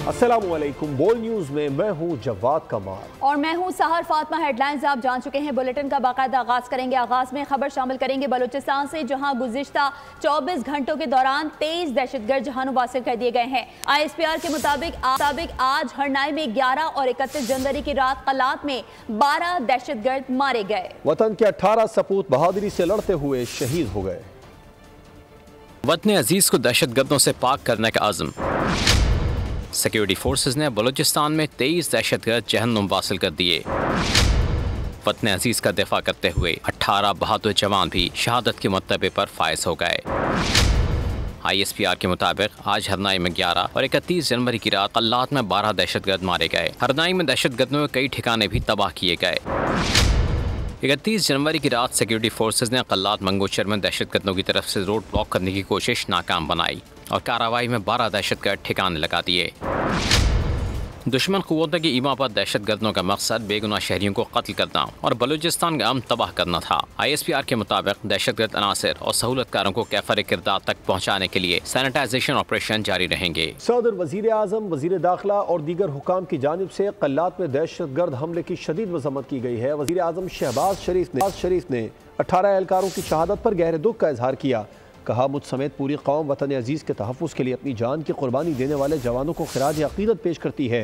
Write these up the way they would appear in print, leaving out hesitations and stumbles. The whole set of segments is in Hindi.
अस्सलामुअलैकुम। बोल न्यूज में मैं हूं जवाद कमाल और मैं हूं सहर फातिमा। हेडलाइंस आप जान चुके हैं। बुलेटिन का बाकायदा आगाज करेंगे। आगाज में खबर शामिल करेंगे बलूचिस्तान से, जहां गुज़िश्ता 24 घंटों के दौरान 23 दहशतगर्द जहां वासिल कर दिए गए हैं। ISPR के मुताबिक आज हरनाई में 11 और 31 जनवरी की रात कलात में 12 दहशतगर्द मारे गए। वतन के 18 सपूत बहादुरी से लड़ते हुए शहीद हो गए। वतन अजीज को दहशतगर्दों से पाक करने का आज़म। सिक्योरिटी फोर्सेस ने बलूचिस्तान में 23 दहशतगर्द जहन्नुम वासिल कर दिए। वतन अजीज का दिफा करते हुए 18 बहादुर जवान भी शहादत के मर्तबे पर फायज हो गए। ISPR के मुताबिक आज हरनाई में 11 और 31 जनवरी की रात कल्लात में 12 दहशतगर्द मारे गए। हरनाई में दहशतगर्दों के कई ठिकाने भी तबाह किए गए। 31 जनवरी की रात सिक्योरिटी फोर्सेस ने कल्लात मंगोचर में दहशतगर्दों की तरफ से रोड ब्लॉक करने की कोशिश नाकाम बनाई और कार्रवाई में 12 दहशतगर्द ठिकाने लगा दिए। दुश्मन क़ुव्वतों की ईमा पर दहशतगर्दों का मकसद बेगुनाह शहरियों को कत्ल करना और बलूचिस्तान का अमन तबाह करना था। ISPR के मुताबिक दहशतगर्द अनासर और सहूलतकारों को कैफर किरदार तक पहुँचाने के लिए सैनिटाइजेशन ऑपरेशन जारी रहेंगे। सदर, वजीर आज़म, वजीर दाखिला और दीगर हुकाम की जानिब से कल्लात में दहशतगर्द हमले की शदीद मजम्मत की गई है। वजीर आज़म शहबाज शरीफ ने 18 एहलकारों की शहादत पर गहरे दुख का इजहार किया। कहा, मुझ समेत पूरी कौम वतन अजीज़ के तहफ़्फ़ुज़ के लिए अपनी जान की कुर्बानी देने वाले जवानों को खिराज अक़ीदत पेश करती है।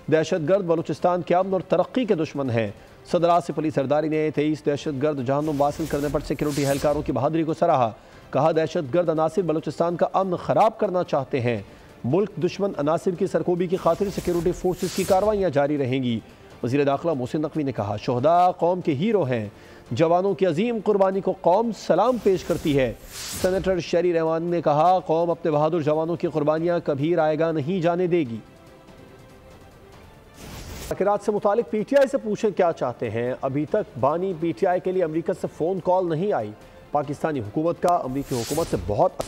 दहशतगर्द बलूचिस्तान के अमन और तरक्की के दुश्मन हैं। सदर आसिफ अली सरदारी ने 23 दहशतगर्द जहन्नुम वासिल करने पर सिक्योरिटी एहलकारों की बहादुरी को सराहा। कहा, दहशतगर्द अनासिर बलूचिस्तान का अमन ख़राब करना चाहते हैं। मुल्क दुश्मन अनासिर की सरकोबी की खातिर सिक्योरिटी फोर्सेस की कार्रवाइयाँ जारी रहेंगी। वज़ीर दाखिला मोहसिन नकवी ने कहा, शोहदा कौम के हीरो हैं। जवानों की अजीम कुर्बानी को कौम सलाम पेश करती है। सेनेटर शरी रहमान ने कहा, कौम अपने बहादुर जवानों की कुर्बानियाँ कभी रायगा नहीं जाने देगी। मुज़ाकरात से मुतालिक PTI से पूछें क्या चाहते हैं। अभी तक बानी PTI के लिए अमेरिका से फ़ोन कॉल नहीं आई। पाकिस्तानी हुकूमत का अमेरिकी हुकूमत से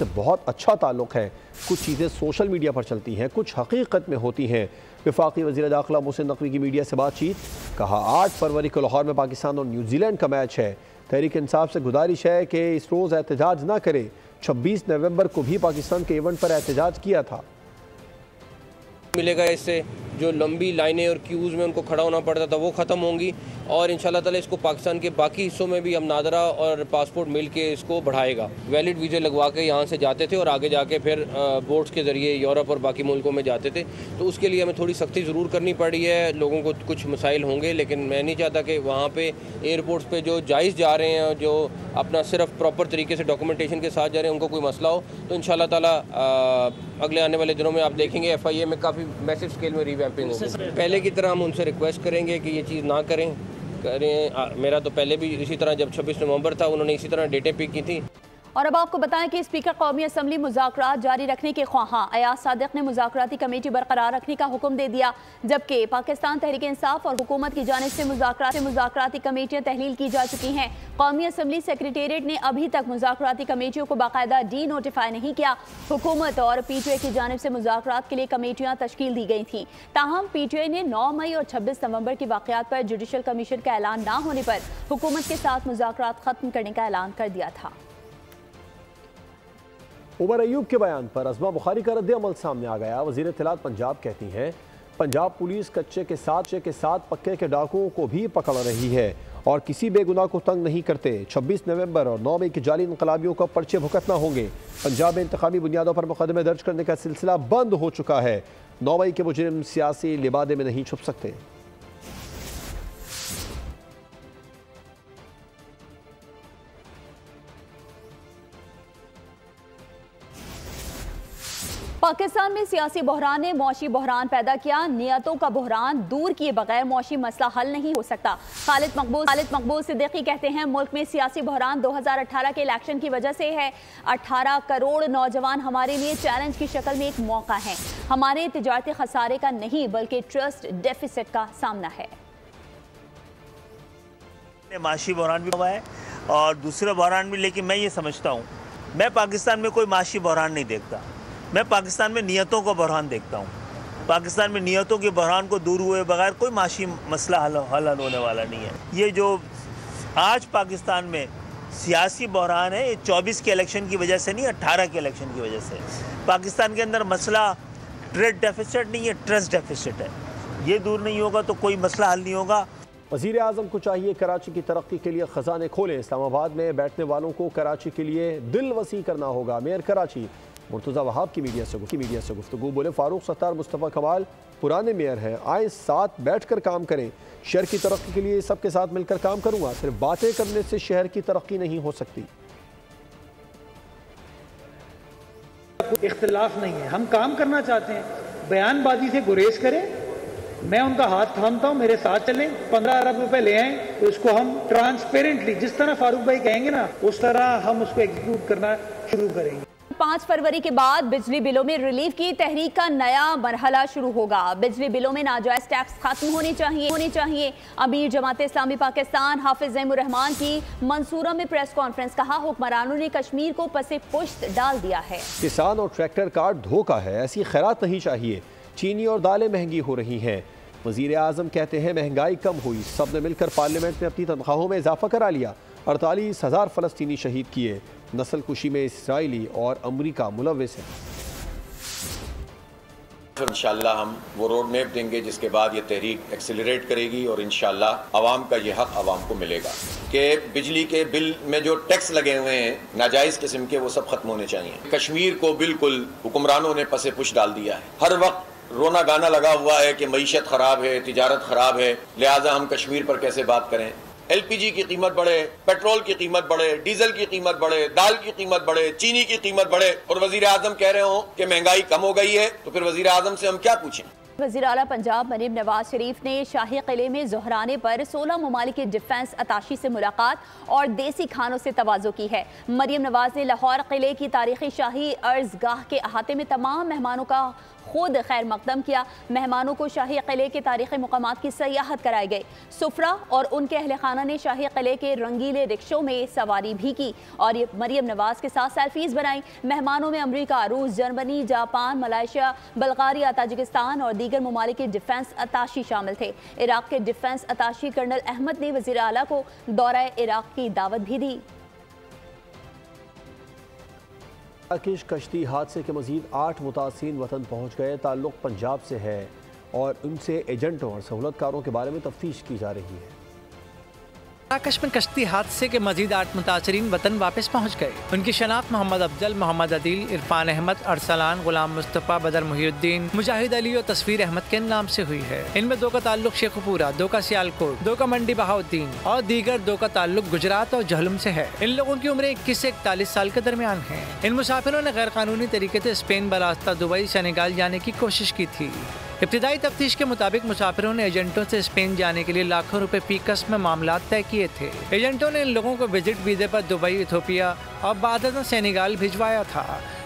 बहुत अच्छा ताल्लुक़ है। कुछ चीज़ें सोशल मीडिया पर चलती हैं, कुछ हकीकत में होती हैं। वफाकी वज़ीर दाखिला मोहसिन नकवी की मीडिया से बातचीत। कहा, 8 फरवरी को लाहौर में पाकिस्तान और न्यूजीलैंड का मैच है। तहरीक इंसाफ से गुजारिश है कि इस रोज़ एहतजाज ना करे। 26 नवंबर को भी पाकिस्तान के इवेंट पर एहतजाज किया था। मिलेगा इससे जो लंबी लाइनें और क्यूज़ में उनको खड़ा होना पड़ता था वो ख़त्म होंगी और इंशाल्लाह ताला इसको पाकिस्तान के बाकी हिस्सों में भी हम नादरा और पासपोर्ट मिल के इसको बढ़ाएगा। वैलिड वीज़े लगवा के यहाँ से जाते थे और आगे जाके फिर बोट्स के ज़रिए यूरोप और बाकी मुल्कों में जाते थे। तो उसके लिए हमें थोड़ी सख्ती ज़रूर करनी पड़ी है। लोगों को कुछ मसाइल होंगे, लेकिन मैं नहीं चाहता कि वहाँ पर एयरपोर्ट्स पर जो जायज़ जा रहे हैं, जो अपना सिर्फ प्रॉपर तरीके से डॉक्यूमेंटेशन के साथ जा रहे हैं, उनको कोई मसला हो तो इंशाल्लाह ताला अगले आने वाले दिनों में आप देखेंगे FIA में काफ़ी मैसिव स्केल में रिवैम्पिंग होगी। पहले की तरह हम उनसे रिक्वेस्ट करेंगे कि ये चीज़ ना करें। मेरा तो पहले भी इसी तरह जब 26 नवंबर था उन्होंने इसी तरह डेटें पिक की थी। और अब आपको बताएं कि स्पीकर कौमी असम्बली मुज़ाकरात जारी रखने के ख्वाहां अयाज सादिक ने मुज़ाकराती कमेटी बरकरार रखने का हुक्म दे दिया, जबकि पाकिस्तान तहरीक इंसाफ और हुकूमत की जानिब से मुज़ाकराती कमेटियाँ तहलील की जा चुकी हैं। कौमी असम्बली सेक्रेटेरिएट ने अभी तक मुज़ाकराती कमेटियों को बाकायदा डी-नोटिफाई नहीं किया। हुकूमत और PTI की जानिब से मुज़ाकरात के लिए कमेटियाँ तश्कील दी गई थी। ताहम PTI ने 9 मई और 26 नवंबर की वाक़यात पर जुडिशल कमीशन का ऐलान ना होने पर हुकूमत के साथ मुज़ाकरात ख़त्म करने का ऐलान कर दिया था। उमर अयूब के बयान पर अज़मा बुखारी का रद्द-ए-अमल सामने आ गया। वज़ीर इत्तलात पंजाब कहती हैं, पंजाब पुलिस कच्चे के साथ पक्के के डाकुओं को भी पकड़ रही है और किसी बेगुनाह को तंग नहीं करते। 26 नवंबर और 9 मई के जाली इनकलाबियों को पर्चे भुगतना होंगे। पंजाब में इंतखाबी बुनियादों पर मुकदमे दर्ज करने का सिलसिला बंद हो चुका है। 9 मई के मुजरिम सियासी लिबादे में नहीं छुप सकते। पाकिस्तान में सियासी बहरान ने मौशी बहरान पैदा किया। नियतों का बहरान दूर किए बगैर मौशी मसला हल नहीं हो सकता। खालिद मकबूल सिद्दीकी कहते हैं, मुल्क में सियासी बहरान 2018 के इलेक्शन की वजह से है। 18 करोड़ नौजवान हमारे लिए चैलेंज की शक्ल में एक मौका है। हमारे तिजारती खसारे का नहीं बल्कि ट्रस्ट डेफिसिट का सामना है। माशी बहरान भी हुआ है और दूसरा बहरान भी, लेकिन मैं ये समझता हूँ, मैं पाकिस्तान में कोई माशी बहरान नहीं देखता। मैं पाकिस्तान में नियतों का बहरान देखता हूँ। पाकिस्तान में नियतों के बहरान को दूर हुए बगैर कोई माशी मसला हल होने वाला नहीं है। ये जो आज पाकिस्तान में सियासी बहरान है, ये 24 के इलेक्शन की वजह से नहीं, 18 के इलेक्शन की वजह से। पाकिस्तान के अंदर मसला ट्रेड डेफिसिट नहीं है, ट्रस्ट डेफिसिट है। ये दूर नहीं होगा तो कोई मसला हल नहीं होगा। वज़ीर आज़म को चाहिए कराची की तरक्की के लिए ख़जाने खोलें। इस्लामाबाद में बैठने वालों को कराची के लिए दिल वसी करना होगा। मेयर कराची मुर्तज़ा वहाब की मीडिया से गुफ्तगू। बोले फारूक सत्तार मुस्तफ़ा कमाल पुराने मेयर हैं, आए साथ बैठ कर काम करें। शहर की तरक्की के लिए सबके साथ मिलकर काम करूँगा। सिर्फ बातें करने से शहर की तरक्की नहीं हो सकती। इख्तिलाफ नहीं है, हम काम करना चाहते हैं, बयानबाजी से गुरेज करें। मैं उनका हाथ थामता हूं, मेरे साथ चलें, 15 अरब रुपए ले आए तो उसको हम ट्रांसपेरेंटली जिस तरह फारूक भाई कहेंगे ना उस तरह हम उसको एग्जीक्यूट करना शुरू करेंगे। 5 फरवरी के बाद बिजली बिलों में रिलीफ की तहरीक का नया मरहला शुरू होगा। बिजली बिलों में नाजायज टैक्स खत्म होने चाहिए। अमीर जमात इस्लामी पाकिस्तान हाफिज ज़ैमुर रहमान की मंसूरा में प्रेस कॉन्फ्रेंस। कहा हुक्मरानों ने कश्मीर को पसे पुश्त डाल दिया है। किसान और ट्रैक्टर का धोखा है, ऐसी खैरात नहीं चाहिए। चीनी और दालें महंगी हो रही हैं। वज़ीर आज़म कहते हैं महंगाई कम हुई, सब ने मिलकर पार्लियामेंट में अपनी तनख्वाहों में इजाफा करा लिया। 48,000 फ़लस्तीनी शहीद किए। नस्ल कुशी में इसराइली और अमरीका मुलव्विस है। इंशाअल्लाह हम वो रोड मैप देंगे जिसके बाद ये तहरीक एक्सेलरेट करेगी और इंशाअल्लाह आवाम का ये हक आवाम को मिलेगा कि बिजली के बिल में जो टैक्स लगे हुए हैं नाजायज़ किस्म के वो सब खत्म होने चाहिए। कश्मीर को बिल्कुल हुक्मरानों ने पसे पुश डाल दिया है। हर वक्त रोना गाना लगा हुआ है कि मईशत ख़राब है, तिजारत ख़राब है, लिहाजा हम कश्मीर पर कैसे बात करें। LPG की कीमत बढ़े, पेट्रोल की कीमत बढ़े, डीजल की कीमत बढ़े, दाल की कीमत बढ़े, चीनी की कीमत बढ़े और वजीर आजम कह रहे हो कि महंगाई कम हो गई है, तो फिर वजीर आजम से हम क्या पूछें। वज़ीर आला पंजाब मरीम नवाज शरीफ ने शाही किले में ज़ोहराने पर 16 ममालिक के डिफेंस अताशी से मुलाकात और देसी खानों से तवाज़ो की है। मरीम नवाज ने लाहौर किले की तारीखी शाही अर्ज़गाह के अहाते में तमाम मेहमानों का खुद खैर मकदम किया। मेहमानों को शाही किले के तारीखी मुकामात की सयाहत कराई गई। सुफरा और उनके अहल खाना ने शाही किले के रंगीले रिक्शों में सवारी भी की और ये मरीम नवाज के साथ सेल्फीज बनाई। मेहमानों में अमरीका, रूस, Germany, Japan, Malaysia, Bulgaria, Tajikistan और दीगर ममालिक के डिफेंस अताशी शामिल थे। इराक के डिफेंस अताशी कर्नल अहमद ने वज़ीर आला को दौरा इराक की दावत भी दी। मराकेश कश्ती हादसे के मजीद 8 मुतासिरीन वतन पहुँच गए। ताल्लुक़ पंजाब से है और उनसे एजेंटों और सहूलतकारों के बारे में तफ्तीश की जा रही है। मराकश में कश्ती हादसे के मजीद 8 मुतासरीन वतन वापस पहुँच गए। उनकी शनाख्त मोहम्मद अफजल, मोहम्मद अदील, इरफान अहमद, अरसलान, गुलाम मुस्तफ़ा, बदर मुहिउद्दीन, मुजाहिद अली और तस्वीर अहमद के नाम से हुई है। इनमें 2 का ताल्लुक शेखुपुरा, 2 का सियालकोट, 2 का मंडी बहाउद्दीन और दीगर 2 का ताल्लुक गुजरात और जहलुम से है। इन लोगों की उम्रें 21 से 41 साल के दरमियान है। इन मुसाफिरों ने गैर कानूनी तरीके से स्पेन बरास्ता दुबई, सेनेगाल जाने की कोशिश की थी। इब्तिदाई तफ्तीश के मुताबिक मुसाफिरों ने एजेंटों से स्पेन जाने के लिए लाखों रुपए फीकस में मामलात तय किए थे। एजेंटों ने इन लोगों को विजिट वीज़े पर दुबई, इथोपिया और बाद में सेनेगाल भिजवाया था,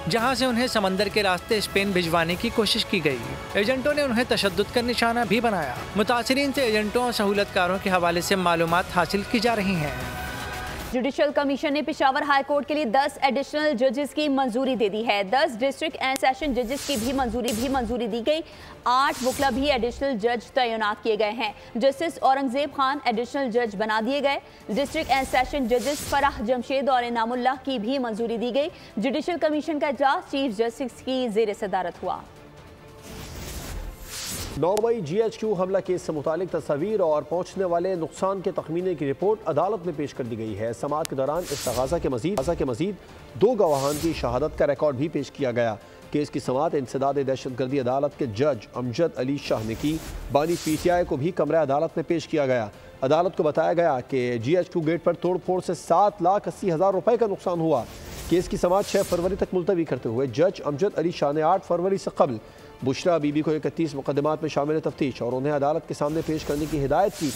जहां से उन्हें समंदर के रास्ते स्पेन भिजवाने की कोशिश की गई। एजेंटों ने उन्हें तशद्दुद का निशाना भी बनाया। मुतासरीन से एजेंटों और सहूलतकारों के हवाले से मालूमात हासिल की जा रही हैं। जुडिशल कमीशन ने पेशावर हाई कोर्ट के लिए 10 एडिशनल जजेस की मंजूरी दे दी है। 10 डिस्ट्रिक्ट एंड सेशन जजेस की भी मंजूरी दी गई। 8 वकला भी एडिशनल जज तैनात किए गए हैं। जस्टिस औरंगजेब खान एडिशनल जज बना दिए गए। डिस्ट्रिक्ट एंड सेशन जजेस फराह जमशेद और इनामुल्लाह की भी मंजूरी दी गई। जुडिशल कमीशन का इजलास चीफ जस्टिस की ज़ेर सदारत हुआ। 9 मई GHQ हमला केस से मुतालिक तस्वीर और पहुंचने वाले नुकसान के तखमीने की रिपोर्ट अदालत में पेश कर दी गई है। समाअत के दौरान इस्तग़ासा के मजीद 2 गवाहान की शहादत का रिकॉर्ड भी पेश किया गया। केस की समाअत इंसदाद दहशतगर्दी अदालत के जज अमजद अली शाह ने की। बानी PTI को भी कमरा अदालत में पेश किया गया। अदालत को बताया गया कि GHQ गेट पर तोड़ फोड़ से 7,80,000 रुपये का नुकसान हुआ। केस की समाअत 6 फरवरी तक मुलतवी करते हुए जज अमजद अली शाह ने 8 फरवरी से कबल बुशरा बीबी को 31 मुकदमात में शामिल तफ्तीश और उन्हें अदालत के सामने पेश करने की हिदायत की।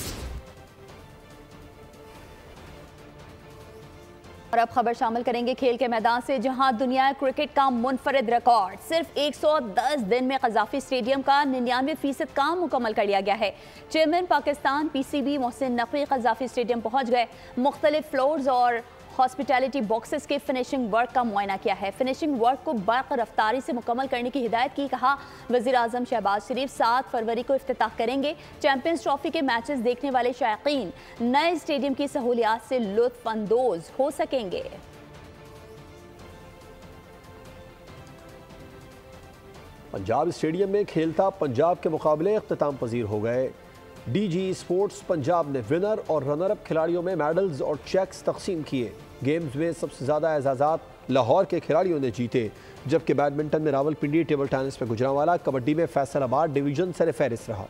और अब खबर शामिल करेंगे खेल के मैदान से, जहां दुनिया क्रिकेट का मुनफरिद रिकॉर्ड सिर्फ 110 दिन में कज़ाफी स्टेडियम का 99% काम मुकम्मल कर लिया गया है। Chairman Pakistan PCB Mohsin Naqvi Gaddafi stadium पहुंच गए। मुख्तलिफ फ्लोर्स और हॉस्पिटैलिटी बॉक्सेस के फिनिशिंग वर्क का मुआयना किया है। फिनिशिंग वर्क को बर्क़ रफ्तारी से मुकम्मल करने की हिदायत की। कहा वज़ीर आज़म शहबाज शरीफ 7 फरवरी को इफ्तिताह करेंगे। चैंपियंस ट्रॉफी के मैचेस देखने वाले शायकीन नए स्टेडियम की सहूलियात से लुत्फ़ अंदोज हो सकेंगे। पंजाब स्टेडियम में खेलता पंजाब के मुकाबले इख्तिताम पजीर हो गए। DG स्पोर्ट्स पंजाब ने विनर और रनर अप खिलाड़ियों में मेडल्स और चेक्स तकसीम किए। गेम्स में सबसे ज़्यादा एजाज़ात लाहौर के खिलाड़ियों ने जीते, जबकि बैडमिंटन में रावलपिंडी, टेबल टेनिस में गुजरांवाला, कबड्डी में फैसलाबाद डिवीजन सर फहरिस्त रहा।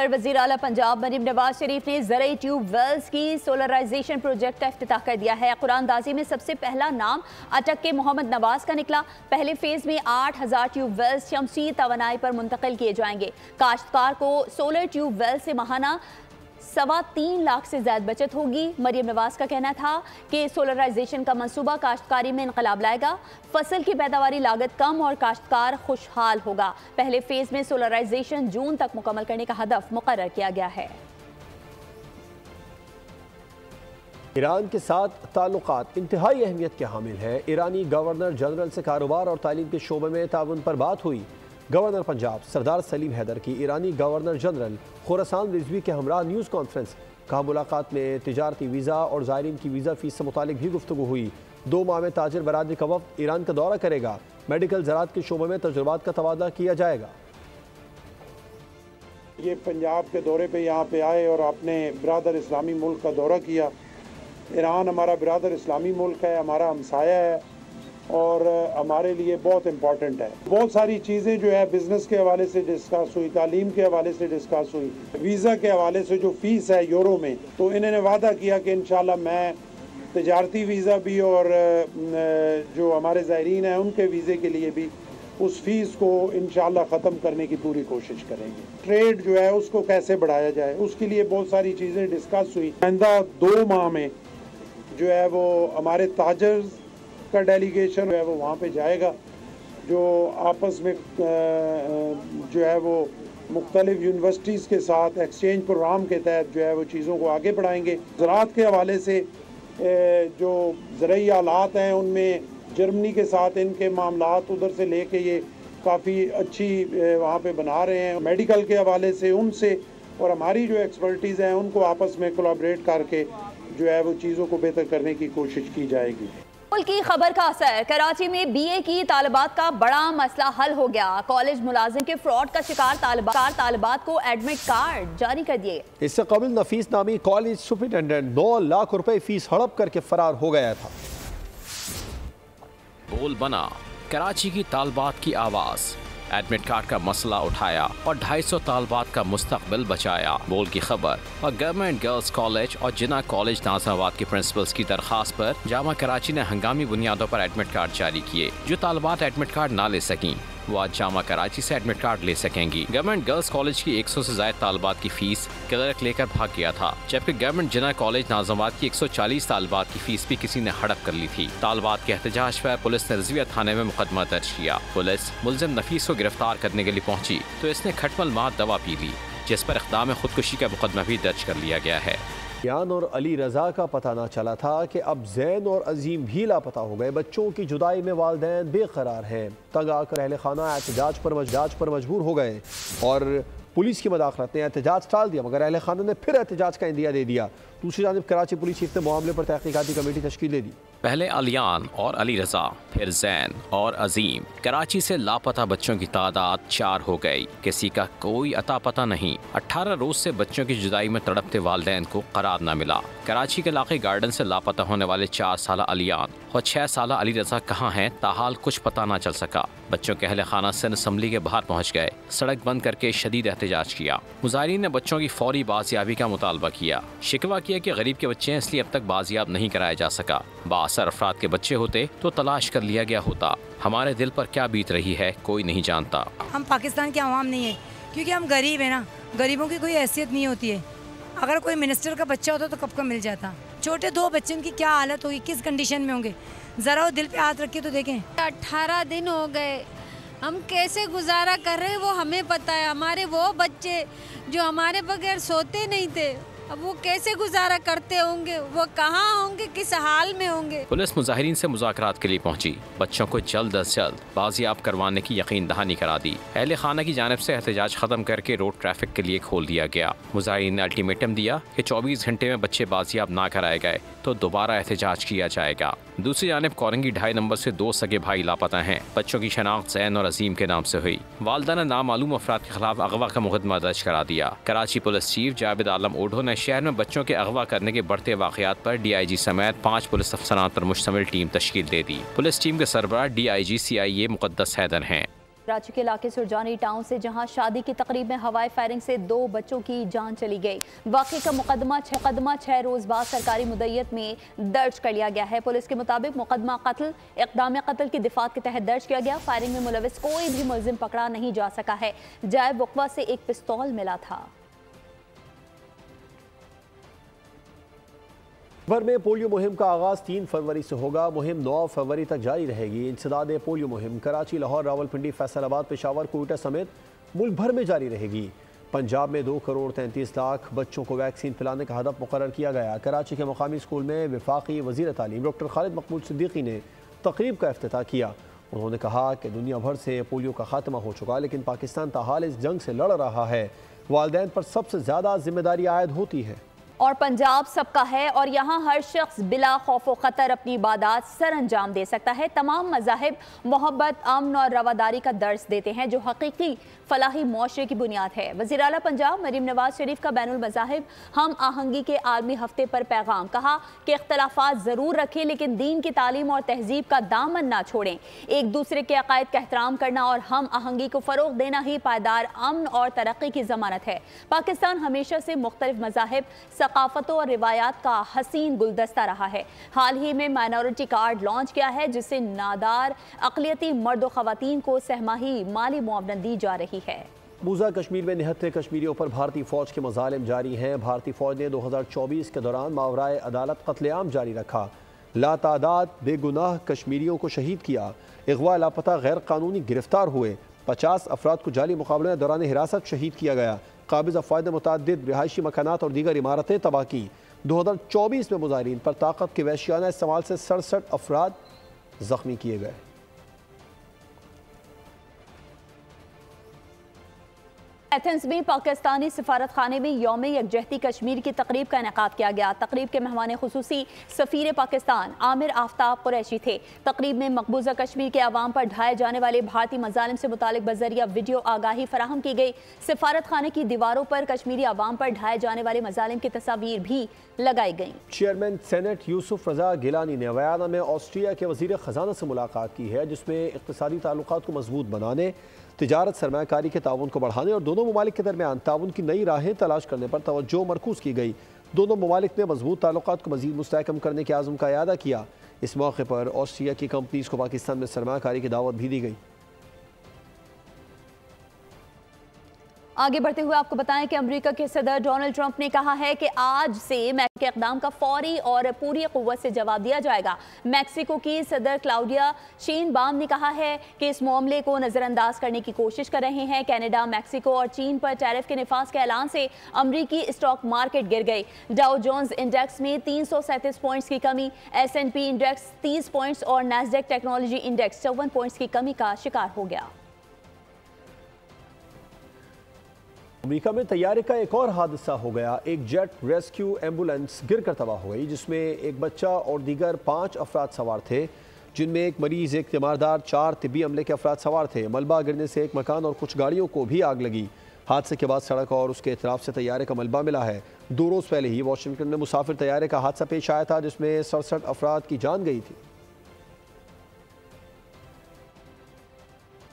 वज़ीर आला पंजाब मरीम नवाज शरीफ ने ज़रई ट्यूब वेल्स की सोलराइजेशन प्रोजेक्ट का इफ्तिताह कर दिया है। कुरानदाजी में सबसे पहला नाम अटक के मोहम्मद नवाज का निकला। पहले फेज में 8000 ट्यूब वेल्स शमसी तवानाई पर मुंतकिल किए जाएंगे। काश्तकार को सोलर ट्यूब वेल से माहाना 3.25 लाख से ज्यादा बचत होगी। मरीम नवाज का कहना था कि सोलराइजेशन का मंसूबा काश्तकारी में इनकलाब लाएगा। फसल की पैदावारी लागत कम और काश्तकार खुशहाल होगा। पहले फेज में सोलराइजेशन जून तक मुकम्मल करने का हदफ मुकर्रर किया गया है। ईरान के साथ ताल्लुकात इंतहाई अहमियत के हामिल हैं। ईरानी गवर्नर जनरल से कारोबार और तालीम के शोबे में ताउन पर बात हुई। गवर्नर पंजाब सरदार सलीम हैदर की ईरानी गवर्नर जनरल खुरासान रिजवी के हमरा न्यूज़ कॉन्फ्रेंस। कहा मुलाकात में तिजारती वीज़ा और ज़ायरीन की वीज़ा फ़ीस से मुतालिक भी गुफ्तगू हुई। 2 माह में ताजिर बरादरी का वफ़द ईरान का दौरा करेगा। मेडिकल ज़राअत के शोबे में तजुर्बात का तबादला किया जाएगा। ये पंजाब के दौरे पे यहाँ पे आए और आपने बिरादर इस्लामी मुल्क का दौरा किया। ईरान हमारा बिरादर इस्लामी मुल्क है, हमारा हमसाया है और हमारे लिए बहुत इम्पॉर्टेंट है। बहुत सारी चीज़ें जो है बिज़नेस के हवाले से डिस्कस हुई, तालीम के हवाले से डिस्कस हुई, वीज़ा के हवाले से जो फ़ीस है यूरो में, तो इन्होंने वादा किया कि इंशाल्लाह मैं तिजारती वीज़ा भी और जो हमारे ज़ायरीन हैं उनके वीज़े के लिए भी उस फीस को इंशाल्लाह ख़त्म करने की पूरी कोशिश करेंगे। ट्रेड जो है उसको कैसे बढ़ाया जाए उसके लिए बहुत सारी चीज़ें डिस्कस हुई। आइंदा 2 माह में जो है वो हमारे ताजर्स का डेलीगेशन है वो वहाँ पे जाएगा, जो आपस में जो है वो मुख्तलिफ यूनिवर्सिटीज़ के साथ एक्सचेंज प्रोग्राम के तहत जो है वो चीज़ों को आगे बढ़ाएंगे। ज़राअत के हवाले से जो ज़रई आलात हैं उनमें जर्मनी के साथ इनके मामलात उधर से लेके ये काफ़ी अच्छी वहाँ पे बना रहे हैं। मेडिकल के हवाले से उनसे और हमारी जो एक्सपर्टीज़ हैं उनको आपस में कोलैबोरेट करके जो है वो चीज़ों को बेहतर करने की कोशिश की जाएगी। की खबर का असर। कराची में BA की तालिबात का बड़ा मसला हल हो गया। कॉलेज मुलाजिम के फ्रॉड का शिकार तालिबात को एडमिट कार्ड जारी कर दिए। इससे कबल नफीस नामी कॉलेज सुपरिटेंडेंट 9 लाख रुपए फीस हड़प करके फरार हो गया था। बोल बना कराची की तालिबात की आवाज। एडमिट कार्ड का मसला उठाया और 250 तालिबात का मुस्तकबिल बचाया। बोल की खबर। और गवर्नमेंट गर्ल्स कॉलेज और जिना कॉलेज नाज़िमाबाद के प्रिंसिपल्स की दरखास्त पर जामा कराची ने हंगामी बुनियादों पर एडमिट कार्ड जारी किए। जो तालिबात एडमिट कार्ड ना ले सकीं वो आज जामा कराची से एडमिट कार्ड ले सकेंगी। गवर्नमेंट गर्ल्स कॉलेज की 100 से ज्यादा तालिबात की फीस क्लर्क लेकर भाग गया था, जबकि गवर्नमेंट जिना कॉलेज नाज़िमाबाद की 140 तालिबात की फीस भी किसी ने हड़प कर ली थी। तालिबात के एहतजाज पर पुलिस ने रज़विया थाने में मुकदमा दर्ज किया। पुलिस मुलजिम नफीस को गिरफ्तार करने के लिए पहुंची तो इसने खटमल माद दवा पी ली, जिस पर इक़दाम खुदकुशी का मुकदमा भी दर्ज कर लिया गया है। यान और अली रजा का पता ना चला था कि अब जैन और अजीम भी लापता हो गए। बच्चों की जुदाई में वालिदैन बेकरार हैं। तंग आकर अहले खाना एहतजाज पर मजबूर हो गए और पुलिस की मदाखलत ने एहतजाज टाल दिया, मगर अहले खाना ने फिर एहतजाज का इंदिया दे दिया। दूसरी जानिब कराची पुलिस चीफ ने मामले पर तहकीकाती कमेटी तश्कील दे दी। पहले अलियान और अली रजा, फिर जैन और अजीम। कराची से लापता बच्चों की तादाद 4 हो गई। किसी का कोई अता पता नहीं। 18 रोज से बच्चों की जुदाई में तड़पते वालिदैन को करार न मिला। कराची के इलाके गार्डन से लापता होने वाले 4 साला अलियान और 6 साला अली रजा कहाँ हैं ताहाल कुछ पता न चल सका। बच्चों के अहले खाना सिंध असम्बली के बाहर पहुँच गए, सड़क बंद करके शदीद एहतजाज किया। मुजाहिरीन ने बच्चों की फौरी बाजियाबी का मुतालबा किया। शिकवा किया कि गरीब के बच्चे हैं इसलिए अब तक बाजियाब नहीं कराया जा सका। बासर अफराद के बच्चे होते तो तलाश कर लिया गया होता। हमारे दिल पर क्या बीत रही है कोई नहीं जानता। हम पाकिस्तान के अवाम नहीं है क्योंकि हम गरीब है ना, गरीबों की कोई हैसियत नहीं होती है। अगर कोई मिनिस्टर का बच्चा होता तो कब का मिल जाता। छोटे 2 बच्चे उनकी क्या हालत होगी, किस कंडीशन में होंगे, जरा वो दिल पे हाथ रखिए तो देखें। 18 दिन हो गए, हम कैसे गुजारा कर रहे हैं वो हमें पता है। हमारे वो बच्चे जो हमारे बगैर सोते नहीं थे अब वो कैसे गुजारा करते होंगे, वो कहाँ होंगे, किस हाल में होंगे। पुलिस मुजाहिरीन से मुज़ाकरात के लिए पहुंची, बच्चों को जल्द अज जल्द बाजियाब करवाने की यकीन दहानी करा दी। अहले खाना की जानिब से एहतजाज खत्म करके रोड ट्रैफिक के लिए खोल दिया गया। मुजाहिरीन ने अल्टीमेटम दिया कि 24 घंटे में बच्चे बाजियाब ना कराए गए तो दोबारा एहतजाज किया जाएगा। दूसरी जानिब कोरंगी 2.5 नंबर से 2 सगे भाई लापता हैं। बच्चों की शनाख्त ज़ैन और अजीम के नाम से हुई। वालिदा ने नामालूम अफराद के खिलाफ अगवा का मुकदमा दर्ज करा दिया। कराची पुलिस चीफ जावेद आलम ओढो ने शहर में बच्चों के अगवा करने के बढ़ते वाक़यात पर DIG समेत 5 पुलिस अफसरान पर मुश्तमिल टीम तश्कील दे दी। पुलिस टीम के सरबराह DIG CIA मुक़द्दस हैदर हैं। कराची के इलाके सुरजानी टाउन से जहां शादी की तकरीब में हवाई फायरिंग से 2 बच्चों की जान चली गई। वाक़े का मुकदमा 6 रोज़ बाद सरकारी मुद्दत में दर्ज कर लिया गया है। पुलिस के मुताबिक मुकदमा कत्ल इक़दाम कत्ल की दिफात के तहत दर्ज किया गया। फायरिंग में मुलविस कोई भी मुलजिम पकड़ा नहीं जा सका है। जायब वक़्वा से एक पिस्तौल मिला था। भर में पोलियो मुहिम का आगाज़ 3 फरवरी से होगा। मुहिम 9 फरवरी तक जारी रहेगी। इंसदाद पोलियो मुहिम कराची, लाहौर, रावलपिंडी, फैसलाबाद, पेशावर, कोयटा समेत मुल्क भर में जारी रहेगी। पंजाब में 2 करोड़ 33 लाख बच्चों को वैक्सीन पिलाने का हदफ मुकर्रर किया गया। कराची के मकामी स्कूल में वफाकी वज़ीर तालीम डॉक्टर खालिद मकबूल सिद्दीकी ने तकरीब का इफ्तिताह किया। उन्होंने कहा कि दुनिया भर से पोलियो का खात्मा हो चुका, लेकिन पाकिस्तान ताहाल इस जंग से लड़ रहा है। वालिदैन पर सबसे ज़्यादा जिम्मेदारी आयद होती है और पंजाब सबका है और यहाँ हर शख्स बिला खौफ व ख़तर अपनी इबादत सर अंजाम दे सकता है। तमाम मज़ाहिब मोहब्बत, अमन और रवादारी का दर्स देते हैं जो हकीकी फलाही मुआशरे की बुनियाद है। वज़ीर आला पंजाब मरीम नवाज शरीफ का बैनुल मज़ाहिब हम आहंगी के आलमी हफ्ते पर पैगाम, कहा कि इख्तलाफात ज़रूर रखें लेकिन दीन की तालीम और तहजीब का दामन ना छोड़ें। एक दूसरे के अकायद का एहतराम करना और हम आहंगी को फ़रोग देना ही पायदार अमन और तरक्की की ज़मानत है। पाकिस्तान हमेशा से मुख्तलिफ मज़ाहिब, सकाफ़तों और रिवायात का हसीन गुलदस्ता रहा है। हाल ही में माइनॉरिटी कार्ड लॉन्च किया है जिससे नादार अक़लियती मर्द व ख़वातीन को सहमाही माली मुआवनत दी जा रही है। मकबूजा कश्मीर में निहत्ते कश्मीरियों पर भारतीय फ़ौज के मज़ालिम जारी हैं। भारतीय फ़ौज ने 2024 के दौरान मावराए अदालत कत्लेआम जारी रखा। लातादाद बेगुनाह कश्मीरियों को शहीद किया। अगवा, लापता, गैर कानूनी गिरफ्तार हुए। 50 अफराद को जाली मुकाबले में दौरान हिरासत शहीद किया गया। काबिज़ अफवाद ने मुतअद्दिद रिहायशी मकानात और दीगर इमारतें तबाह की। 2024 में मुजाहिरीन पर ताकत के वहशियाना इस्तेमाल से 67 अफराद जख्मी किए गए। एथेंस में पाकिस्तानी सिफारत खाने में यौम यकजहती कश्मीर की तकरीब का इनेकाद किया गया। तकरीब के मेहमान खुसूसी सफ़ीर पाकिस्तान आमिर आफ्ताब कुरैशी थे। तकरीब में मकबूजा कश्मीर के अवाम पर ढाए जाने वाले भारतीय मज़ालिम से मुतालिक बजरिया वीडियो आगाही फराहम की गई। सिफारत खाने की दीवारों पर कश्मीरी अवाम पर ढाए जाने वाले मज़ालिम की तस्वीर भी लगाई गई। चेयरमैन सेनेट यूसुफ रजा गिलानी ने वियना में ऑस्ट्रिया के वज़ीर ख़जाना से मुलाकात की है, जिसमें इक़्तिसादी ताल्लुकात को मजबूत बनाने, तिजारत, सरमायाकारी के ताउन को बढ़ाने और दोनों ममालिक के दरमियान ताउन की नई राहें तलाश करने पर तवज्जो मरकूज़ की गई। दोनों ममालिक ने मजबूत ताल्लुकात को मज़ीद मुस्तहकम करने के आज़म का इयादा किया। इस मौके पर ऑस्ट्रिया की कंपनीज़ को पाकिस्तान में सरमायाकारी की दावत भी दी गई। आगे बढ़ते हुए आपको बताएं कि अमेरिका के सदर डोनाल्ड ट्रंप ने कहा है कि आज से मैक्सिको के इक़दाम का फौरी और पूरी क़ुव्वत से जवाब दिया जाएगा। मैक्सिको की सदर क्लाउडिया शेइनबाम ने कहा है कि इस मामले को नज़रअंदाज करने की कोशिश कर रहे हैं। कनाडा, मैक्सिको और चीन पर टैरिफ के निफाज के ऐलान से अमरीकी स्टॉक मार्केट गिर गई। डाउ जोन्स इंडेक्स में 337 पॉइंट्स की कमी, S&P इंडेक्स 30 पॉइंट्स और नैस्डैक टेक्नोलॉजी इंडेक्स 54 पॉइंट्स की कमी का शिकार हो गया। अमेरिका में तैयारे का एक और हादसा हो गया। एक जेट रेस्क्यू एम्बुलेंस गिरकर तबाह हो गई, जिसमें एक बच्चा और दीगर 5 अफराद सवार थे, जिनमें एक मरीज, एक तीमारदार, 4 तिब्बी अमले के अफराद सवार थे। मलबा गिरने से एक मकान और कुछ गाड़ियों को भी आग लगी। हादसे के बाद सड़क और उसके इतराफ से तैयारे का मलबा मिला है। 2 रोज़ पहले ही वाशिंगटन में मुसाफिर तैयारे का हादसा पेश आया था, जिसमें 67 अफराद की जान गई थी।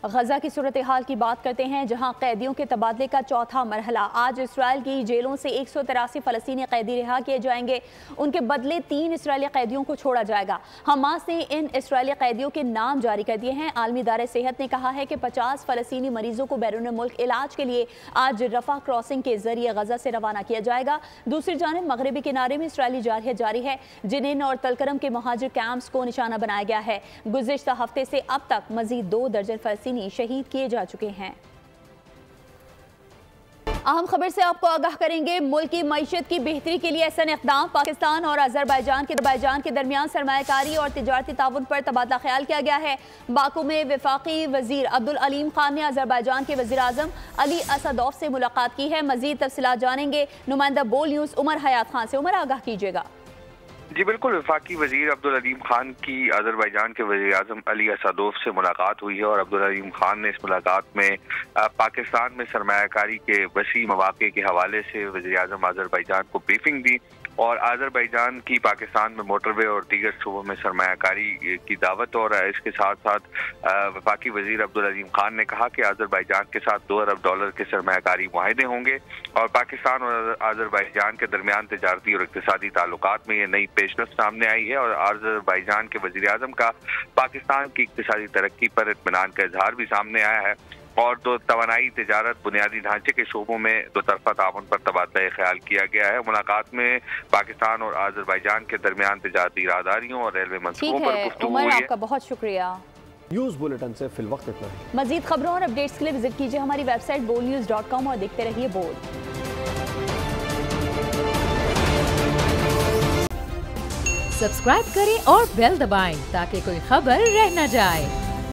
गजा की सूरत हाल की बात करते हैं, जहां कैदियों के तबादले का चौथा मरहला। आज इसराइल की जेलों से 183 फ़लस्तीनी कैदी रिहा किए जाएंगे। उनके बदले 3 इसराइली कैदियों को छोड़ा जाएगा। हमास ने इन इसराइली कैदियों के नाम जारी कर दिए हैं। आलमी इदारे सेहत ने कहा है कि 50 फ़लस्तीनी मरीजों को बैरून मुल्क इलाज के लिए आज रफा क्रॉसिंग के जरिए गजा से रवाना किया जाएगा। दूसरी जानिब मगरबी किनारे में इसराइली जारहियत जारी है। जिनेन और तलकरम के महाजिर कैंप्स को निशाना बनाया गया है। गुज़िश्ता हफ्ते से अब तक मजीद 2 दर्जन फ़लस्तीनी शहीद किए जा चुके हैं। अहम खबर से आपको आगाह करेंगे। मुल्क की मईशत की बेहतरी के लिए ऐसा इक़दाम। पाकिस्तान और अजरबैजान के दरमियान सरमायाकारी और तिजारती ताउन पर तबादला ख्याल किया गया है। बाकू में वफाकी वजीर अब्दुल अलीम खान ने अजरबैजान के वज़ीर आज़म अली असदोफ से मुलाकात की है। मजीद तफसीलात जानेंगे नुमाइंदा बोल न्यूज़ उमर हयात खान से। उमर, आगाह कीजिएगा। जी बिल्कुल, वफाकी वजीर अब्दुल अलीम खान की अजरबैजान के वज़ीर आज़म अली असदोफ से मुलाकात हुई है और अब्दुल अलीम खान ने इस मुलाकात में पाकिस्तान में सरमायाकारी के वसी मौक़े के हवाले से वज़ीर आज़म अजरबैजान को ब्रीफिंग दी और अजरबैजान की पाकिस्तान में मोटरवे और दीगर शोबों में सरमायाकारी की दावत। और इसके साथ साथ वफाकी वजीर अब्दुल अलीम खान ने कहा कि अजरबैजान के साथ $2 अरब के सरमायाकारी मुआहदे होंगे और पाकिस्तान और अजरबैजान के दरमियान तिजारती और इक़्तिसादी ताल्लुकात में ये नई पेशरफ्त सामने आई है। और अजरबैजान के वज़ीर आज़म का पाकिस्तान की इक़्तिसादी तरक्की पर इत्मीनान का इजहार भी सामने आया है और दो तवानाई, तिजारत, बुनियादी ढांचे के शोबों में दो तरफा ताउन पर तबादला ख्याल किया गया है। मुलाकात में पाकिस्तान और अजरबैजान के दरमियान तिजारती राहदारियों और रेलवे मंसूबों पर गुफ्तगू हुई है। आपका बहुत शुक्रिया। न्यूज़ बुलेटिन से फिल वक्त इतना ही। मजीद खबरों और अपडेट्स के लिए विजिट कीजिए हमारी वेबसाइट bolnews.com और देखते रहिए बोल। सब्सक्राइब करें और बेल दबाएं ताकि कोई खबर रह न जाए।